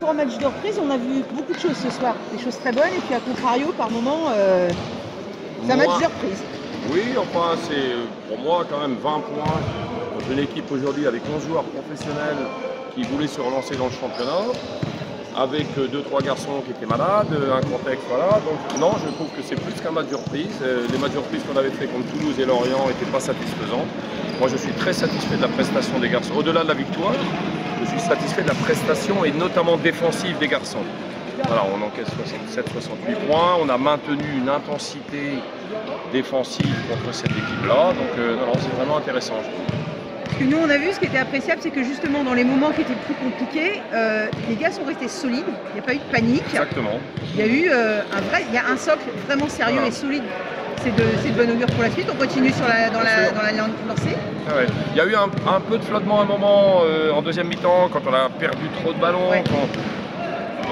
rapport au match de reprise, on a vu beaucoup de choses ce soir, des choses très bonnes, et puis à contrario, par moment, c'est un match de reprise. Oui, enfin, c'est pour moi quand même 20 points dans une équipe aujourd'hui avec 11 joueurs professionnels qui voulaient se relancer dans le championnat, avec 2-3 garçons qui étaient malades, un contexte, voilà. Donc non, je trouve que c'est plus qu'un match de reprise. Les matchs de reprise qu'on avait fait contre Toulouse et Lorient n'étaient pas satisfaisants. Moi, je suis très satisfait de la prestation des garçons. Au-delà de la victoire, je suis satisfait de la prestation et notamment défensive des garçons. Voilà, on encaisse 67-68 points, on a maintenu une intensité défensive contre cette équipe-là, donc non, c'est vraiment intéressant. Ce que nous on a vu, ce qui était appréciable, c'est que justement dans les moments qui étaient plus compliqués, les gars sont restés solides, il n'y a pas eu de panique. Exactement. Il y a eu il y a un socle vraiment sérieux et solide. C'est de bon augure pour la suite. On continue dans la lancée. Ah ouais. Il y a eu un peu de flottement à un moment en deuxième mi-temps quand on a perdu trop de ballons. Ouais.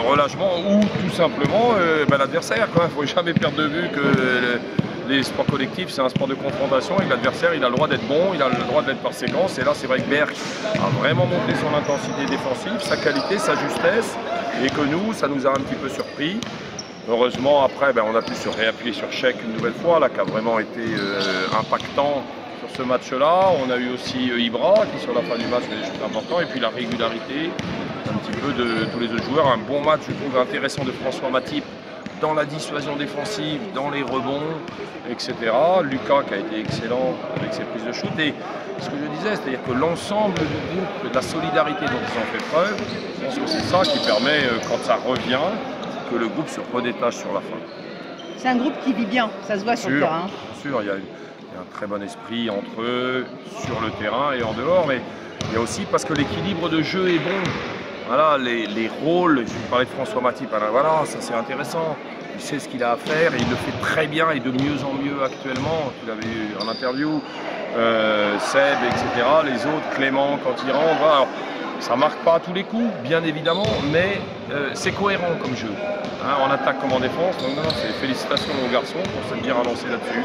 Relâchement ou tout simplement l'adversaire. Il ne faut jamais perdre de vue que les sports collectifs, c'est un sport de confrontation et l'adversaire, il a le droit d'être bon, il a le droit d'être par séquence. Et là, c'est vrai que Berck a vraiment montré son intensité défensive, sa qualité, sa justesse, et que nous, ça nous a un petit peu surpris. Heureusement, après, on a pu se réappuyer sur Cheikh une nouvelle fois, là, qui a vraiment été impactant sur ce match-là. On a eu aussi Ibra, qui sur la fin du match fait des choses importantes, et puis la régularité un petit peu de tous les autres joueurs. Un bon match, je trouve, intéressant de François Matip dans la dissuasion défensive, dans les rebonds, etc. Lucas qui a été excellent avec ses prises de shoot. Et ce que je disais, c'est-à-dire que l'ensemble du groupe, de la solidarité dont ils ont fait preuve, je pense que c'est ça qui permet, quand ça revient, que le groupe se redétache sur la fin. C'est un groupe qui vit bien, ça se voit sur le terrain. Bien sûr, il y a un très bon esprit entre eux, sur le terrain et en dehors, mais il y a aussi parce que l'équilibre de jeu est bon. Voilà, les rôles, je parlais de François Matip, voilà, ça c'est intéressant. Il sait ce qu'il a à faire et il le fait très bien et de mieux en mieux actuellement. Tu l'avais eu en interview, Seb, etc. Les autres, Clément quand il rentre. Voilà. Alors, ça ne marque pas à tous les coups, bien évidemment, mais c'est cohérent comme jeu. Hein, en attaque comme en défense. Donc non, félicitations aux garçons pour s'être bien relancés là-dessus.